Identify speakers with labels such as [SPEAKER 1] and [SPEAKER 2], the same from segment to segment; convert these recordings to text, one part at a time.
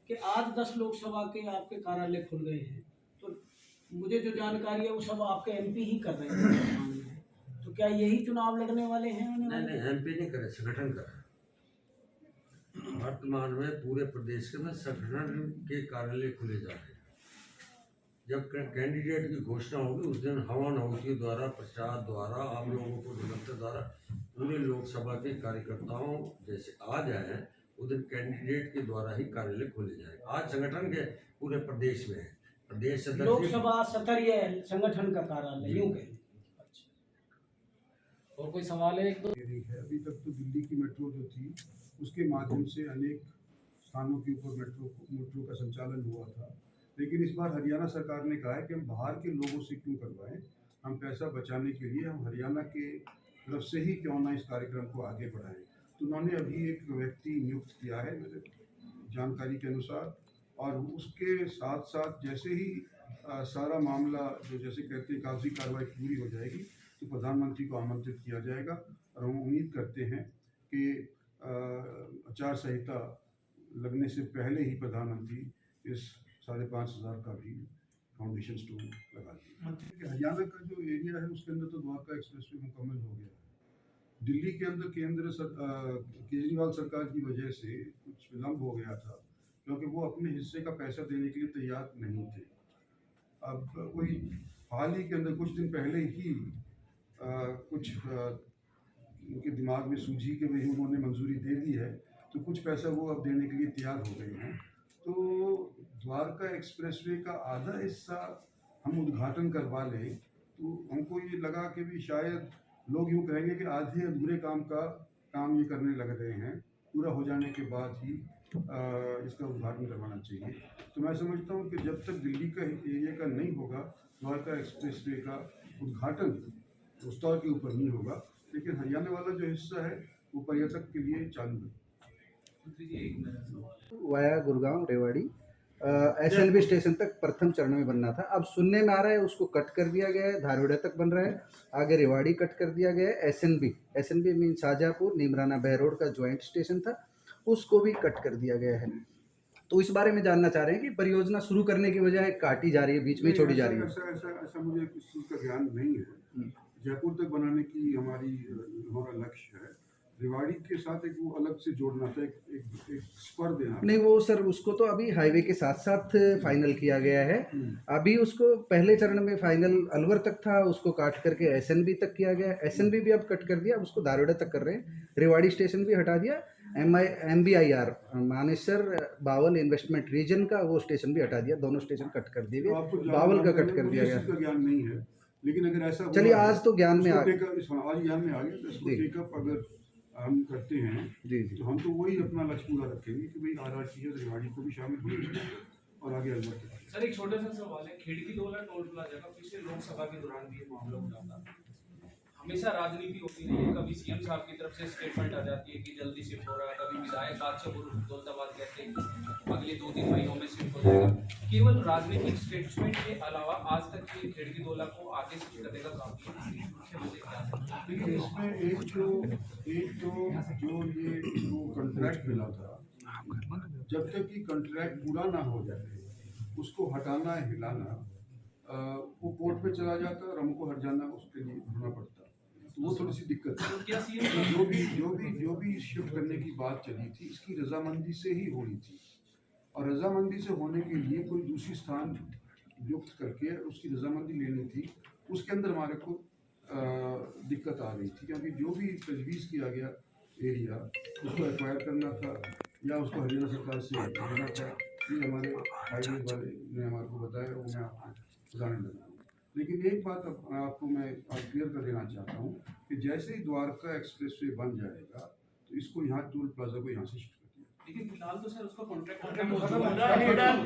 [SPEAKER 1] कि आज 10 लोकसभा के आपके कार्यालय खुल गए हैं, तो मुझे जो जानकारी है वो सब आपके एमपी ही कर रहे हैं वर्तमान में। तो क्या यही चुनाव लड़ने वाले हैं आने वाले?
[SPEAKER 2] नहीं, एमपी नहीं करे, संगठन कर। वर्तमान में पूरे प्रदेश में संगठन के कार्यालय खुले जा रहे हैं। जब कैंडिडेट की घोषणा होगी उस दिन हवन आहुति द्वारा, प्रचार द्वारा, आप लोगों को निमंत्रण द्वारा पूरे लोकसभा के कार्यकर्ताओं जैसे आ जाए उस दिन कैंडिडेट के द्वारा ही कार्यालय खोले जाए। आज संगठन के पूरे प्रदेश में है, प्रदेश
[SPEAKER 1] लोकसभा स्तरीय संगठन का कार्यालय यूं कहें।
[SPEAKER 3] और कोई सवाल है? एक दो
[SPEAKER 4] अभी तक तो दिल्ली की मेट्रो जो थी उसके माध्यम से अनेक स्थानों के ऊपर मेट्रो का संचालन हुआ था, लेकिन इस बार हरियाणा सरकार ने कहा है कि हम बाहर के लोगों से क्यों करवाएं, हम पैसा बचाने के लिए हम हरियाणा के तरफ से ही क्यों ना इस कार्यक्रम को आगे बढ़ाएं। तो उन्होंने अभी एक व्यक्ति नियुक्त किया है मेरे जानकारी के अनुसार, और उसके साथ साथ जैसे ही सारा मामला जो जैसे कहते हैं कागजी कार्रवाई पूरी हो जाएगी तो प्रधानमंत्री को आमंत्रित किया जाएगा। और हम उम्मीद करते हैं कि आचार संहिता लगने से पहले ही प्रधानमंत्री इस 5,500 का भी फाउंडेशन स्टोन लगा दिया। हरियाणा का जो एरिया है उसके अंदर तो द्वारका एक्सप्रेसवे मुकम्मल हो गया है। दिल्ली के अंदर केजरीवाल सरकार की वजह से कुछ विलम्ब हो गया था, क्योंकि वो अपने हिस्से का पैसा देने के लिए तैयार नहीं थे। अब कोई हाल ही के अंदर कुछ दिन पहले ही कुछ उनके दिमाग में सूझी कि भाई उन्होंने मंजूरी दे दी है, तो कुछ पैसा वो अब देने के लिए तैयार हो गए हैं। तो द्वारका एक्सप्रेसवे का आधा हिस्सा हम उद्घाटन करवा लें तो हमको ये लगा कि भी शायद लोग यूँ कहेंगे कि आधे अधूरे काम ये करने लग रहे हैं, पूरा हो जाने के बाद ही इसका उद्घाटन करवाना चाहिए। तो मैं समझता हूँ कि जब तक दिल्ली का एरिया का नहीं होगा द्वारका एक्सप्रेसवे का उद्घाटन उस स्तर के ऊपर नहीं होगा, लेकिन हरियाणा वाला जो हिस्सा है वो पर्यटक के लिए चालू है।
[SPEAKER 5] Via Gurgaon Rewari SLB station तक प्रथम चरण में बनना था। अब सुनने में आ रहा है उसको कट कर दिया गया है, धारवाड़ा तक बन रहा है, आगे रेवाड़ी कट कर दिया गया है। एसएनबी मीन शाहजहाँपुर नीमराना बहरोड का ज्वाइंट स्टेशन था, उसको भी कट कर दिया गया है। तो इस बारे में जानना चाह रहे हैं कि परियोजना शुरू करने की बजाय काटी जा रही है, बीच में छोड़ी जा रही है।
[SPEAKER 4] ऐसा मुझे किस चीज़ का ज्ञान नहीं है। जयपुर तक बनाने की हमारा लक्ष्य है। रेवाड़ी के साथ एक वो अलग से जोड़ना था, एक स्पर देना।
[SPEAKER 5] नहीं वो सर उसको तो अभी हाईवे के साथ साथ फाइनल किया गया है। अभी उसको पहले चरण में फाइनल अलवर तक था, उसको काट करके एसएनबी तक किया गया। एसएनबी भी अब कट कर दिया, अब उसको धारवाड़ा तक कर रहे हैं। रेवाड़ी स्टेशन भी हटा दिया। MBIR Manesar Bawal investment region का वो स्टेशन भी हटा दिया, दोनों स्टेशन कट कर दिए गए। बावल का कट कर दिया गया।
[SPEAKER 4] ज्ञान नहीं है, लेकिन अगर ऐसा
[SPEAKER 5] चलिए आज तो ज्ञान में आ गया,
[SPEAKER 4] आज ज्ञान में आ गया तो इसको टेकअप अगर हम करते हैं
[SPEAKER 5] जी
[SPEAKER 4] तो हम तो वही अपना लक्ष्य पूरा रखेंगे कि भाई RRTS रेवाड़ी को भी शामिल होगी और आगे अलवर तक।
[SPEAKER 3] सर एक छोटा सा सवाल है, खिड़की दोला टोल प्लाजा का पिछले लोकसभा के दौरान भी मामला उठा था। हमेशा राजनीति होती रही है, कभी सीएम साहब की तरफ से स्टेटमेंट आ जाती है कि जल्दी शिफ्ट हो रहा है, कभी विधायक दौलताबाद कहते हैं अगले 2-3 महीनों में शिफ्ट हो जाएगा। केवल राजनीतिक स्टेटमेंट के अलावा आज तक ये खिड़की दोला को आगे शिफ्ट करने का काम किया।
[SPEAKER 4] इसमें एक तो जो ये कॉन्ट्रैक्ट मिला था, जब तक कि कॉन्ट्रैक्ट पूरा ना हो जाए उसको हटाना हिलाना वो कोर्ट पे चला जाता और हमको हट जाना उसके लिए ढूंढना पड़ता, तो वो थोड़ी सी दिक्कत है। जो भी शिफ्ट करने की बात चली थी इसकी रजामंदी से ही होनी थी, और रजामंदी से होने के लिए कोई दूसरी स्थान नियुक्त करके उसकी रजामंदी लेनी थी। उसके अंदर हमारे को दिक्कत आ रही थी, क्योंकि जो भी तजवीज़ किया गया एरिया उसको एक्वायर करना था या उसको हरियाणा सरकार से लेना था, ये हमारे हाईवे वाले ने हमारे को बताया, वो मैं आपको बताने लगा हूँ। लेकिन एक बात आपको मैं क्लियर कर देना चाहता हूँ कि जैसे ही द्वारका एक्सप्रेसवे बन जाएगा तो इसको यहाँ टोल प्लाजा को यहाँ से शिफ्ट कर दिया।
[SPEAKER 3] लेकिन फिलहाल तो सर उसका कॉन्ट्रैक्ट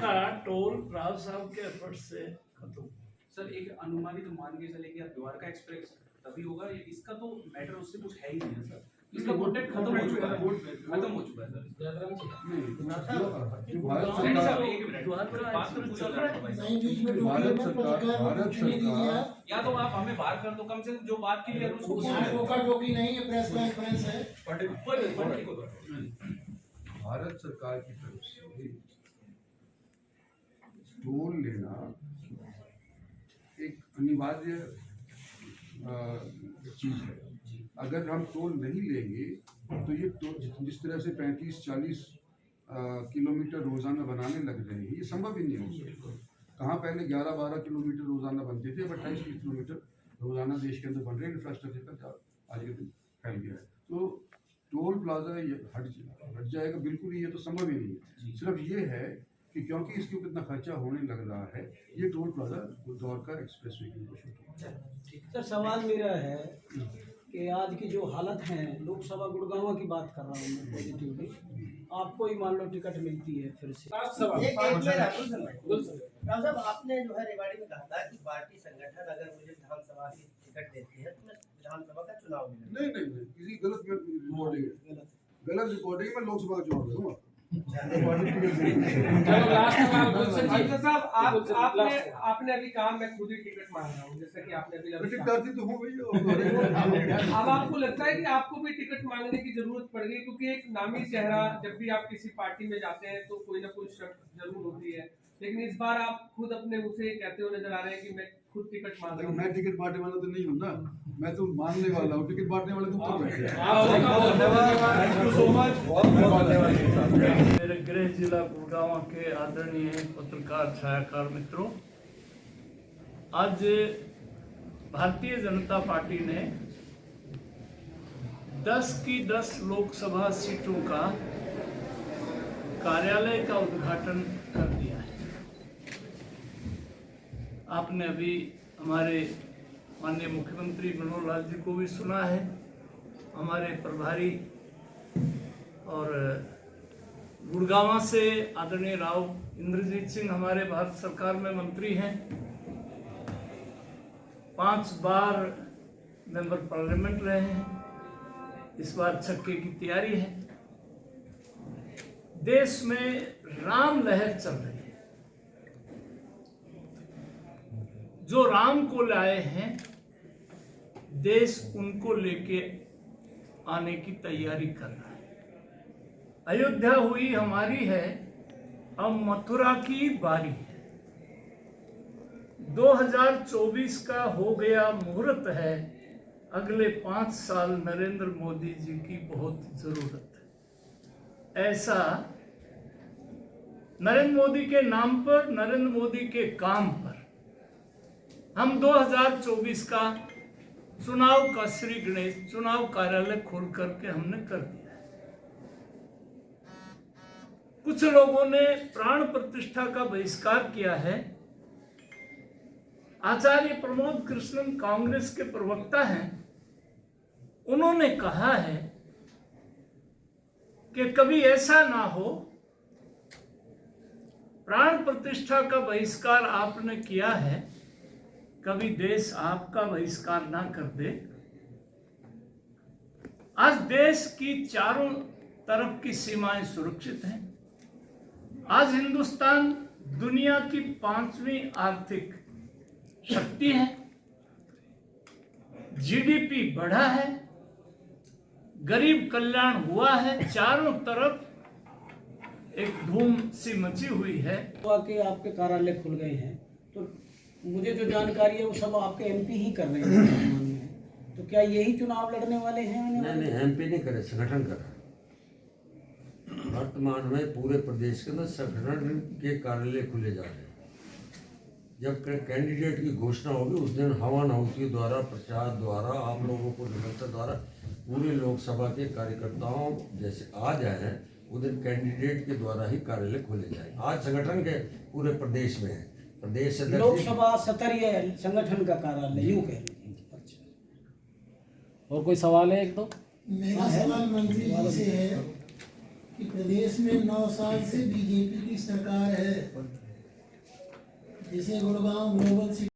[SPEAKER 1] का टोल राव साहब के एफर्ट से खत्म।
[SPEAKER 3] सर एक अनुमानित मान के चले कि द्वारका एक्सप्रेस तभी होगा, इसका तो मैटर उससे कुछ है ही नहीं है सर, इसका कॉन्ट्रैक्ट खत्म हो चुका है सर। या तो आप हमें बाहर कर दो, कम से कम जो बात की है उसको
[SPEAKER 1] नहीं है, प्रेस कॉन्फ्रेंस है।
[SPEAKER 4] भारत सरकार की तरफ से टोल लेना एक अनिवार्य चीज़ है। अगर हम टोल नहीं लेंगे तो ये जिस तरह से 35-40 किलोमीटर रोज़ाना बनाने लग रहे हैं, ये संभव ही नहीं हो सकता। कहाँ पहले 11-12 किलोमीटर रोज़ाना बनते थे, अब 28-30 किलोमीटर रोज़ाना देश के अंदर बन रहे हैं। इंफ्रास्ट्रक्चर का आज के दिन फैल गया है, तो टोल प्लाजा ये हट जाएगा बिल्कुल ही, ये तो संभव ही नहीं है। सिर्फ ये है कि क्योंकि इसके ऊपर इतना खर्चा होने लग रहा है, ये टोल प्लाजा दौर का एक्सप्रेस वे की कोशिश।
[SPEAKER 1] सर सवाल मेरा है कि आज की जो हालत है, लोकसभा गुड़गांव की बात कर रहा हूँ मैं पॉजिटिवली, आपको ही मान लो टिकट मिलती है फिर से,
[SPEAKER 6] राव साहब, आपने जो है रेवाड़ी में कहा था कि पार्टी संगठन अगर मुझे विधानसभा की टिकट देती है तो मैं विधानसभा का चुनाव लड़ूंगा।
[SPEAKER 4] नहीं, किसी गलत रिपोर्टिंग है, गलत रिपोर्टिंग में लोकसभा का चुनाव लड़ूंगा।
[SPEAKER 7] आपने अभी कहा मैं खुद ही टिकट मांग रहा हूँ, जैसा कि आपने अभी
[SPEAKER 4] टिकट करती तो हूँ भैया।
[SPEAKER 7] अब आपको लगता है कि आपको भी टिकट मांगने की जरूरत पड़ेगी, क्योंकि एक नामी चेहरा जब भी आप किसी पार्टी में जाते हैं तो कोई ना कोई शक जरूर होती है, लेकिन इस बार आप खुद अपने मुंह से कहते हुए नजर आ रहे हैं कि मैं खुद टिकट मांग रहा हूँ।
[SPEAKER 4] मैं टिकट बांटने वाला तो नहीं हूँ ना, मैं तो मांगने वाला हूँ। टिकट बांटने वाले तुम तो बैठे हैं।
[SPEAKER 8] मेरे गृह जिला गुड़गांव के आदरणीय पत्रकार छायाकार मित्रों, आज भारतीय जनता पार्टी ने 10 की 10 लोकसभा सीटों का कार्यालय का उद्घाटन कर दिया है। आपने अभी हमारे माननीय मुख्यमंत्री मनोहर लाल जी को भी सुना है, हमारे प्रभारी और गुड़गांव से आदरणीय राव इंद्रजीत सिंह हमारे भारत सरकार में मंत्री हैं, 5 बार मेंबर पार्लियामेंट रहे हैं, इस बार छक्के की तैयारी है। देश में राम लहर चल रही है, जो राम को लाए हैं देश उनको लेके आने की तैयारी कर रहा है। अयोध्या हुई हमारी है, अब मथुरा की बारी है। 2024 का हो गया मुहूर्त है, अगले 5 साल नरेंद्र मोदी जी की बहुत जरूरत है। ऐसा नरेंद्र मोदी के नाम पर, नरेंद्र मोदी के काम पर हम 2024 का चुनाव का श्री गणेश चुनाव कार्यालय खोल करके हमने कर दिया है। कुछ लोगों ने प्राण प्रतिष्ठा का बहिष्कार किया है। आचार्य प्रमोद कृष्णन कांग्रेस के प्रवक्ता हैं, उन्होंने कहा है कि कभी ऐसा ना हो, प्राण प्रतिष्ठा का बहिष्कार आपने किया है, कभी देश आपका बहिष्कार ना कर दे। आज देश की चारों तरफ की सीमाएं सुरक्षित हैं। आज हिंदुस्तान दुनिया की 5वीं आर्थिक शक्ति है, जीडीपी बढ़ा है, गरीब कल्याण हुआ है, चारों तरफ एक धूम सी मची हुई है।
[SPEAKER 1] के आपके कार्यालय खुल गए हैं, तो मुझे जो जानकारी है वो सब आपके एमपी ही कर रहे हैं वर्तमान में, तो क्या यही चुनाव लड़ने वाले हैं?
[SPEAKER 2] नहीं, एमपी नहीं करे, संगठन कर रहा है। वर्तमान में पूरे प्रदेश के अंदर संगठन के कार्यालय खुले जा रहे हैं। जब कैंडिडेट की घोषणा होगी उस दिन हवन आहुति द्वारा, प्रचार द्वारा, आप लोगों को निमंत्रण द्वारा पूरे लोकसभा के कार्यकर्ताओं जैसे आ जाए, उस दिन कैंडिडेट के द्वारा ही कार्यालय खोले जाए। आज संगठन के पूरे प्रदेश में है, प्रदेश
[SPEAKER 1] लोकसभा स्तरीय संगठन का कार्यालय यूं कह लीजिए।
[SPEAKER 9] और कोई सवाल है? एक दो
[SPEAKER 10] मेरा सवाल मंत्री जी से है कि प्रदेश में 9 साल से बीजेपी की सरकार है, जिसे गुड़गांव ग्लोबल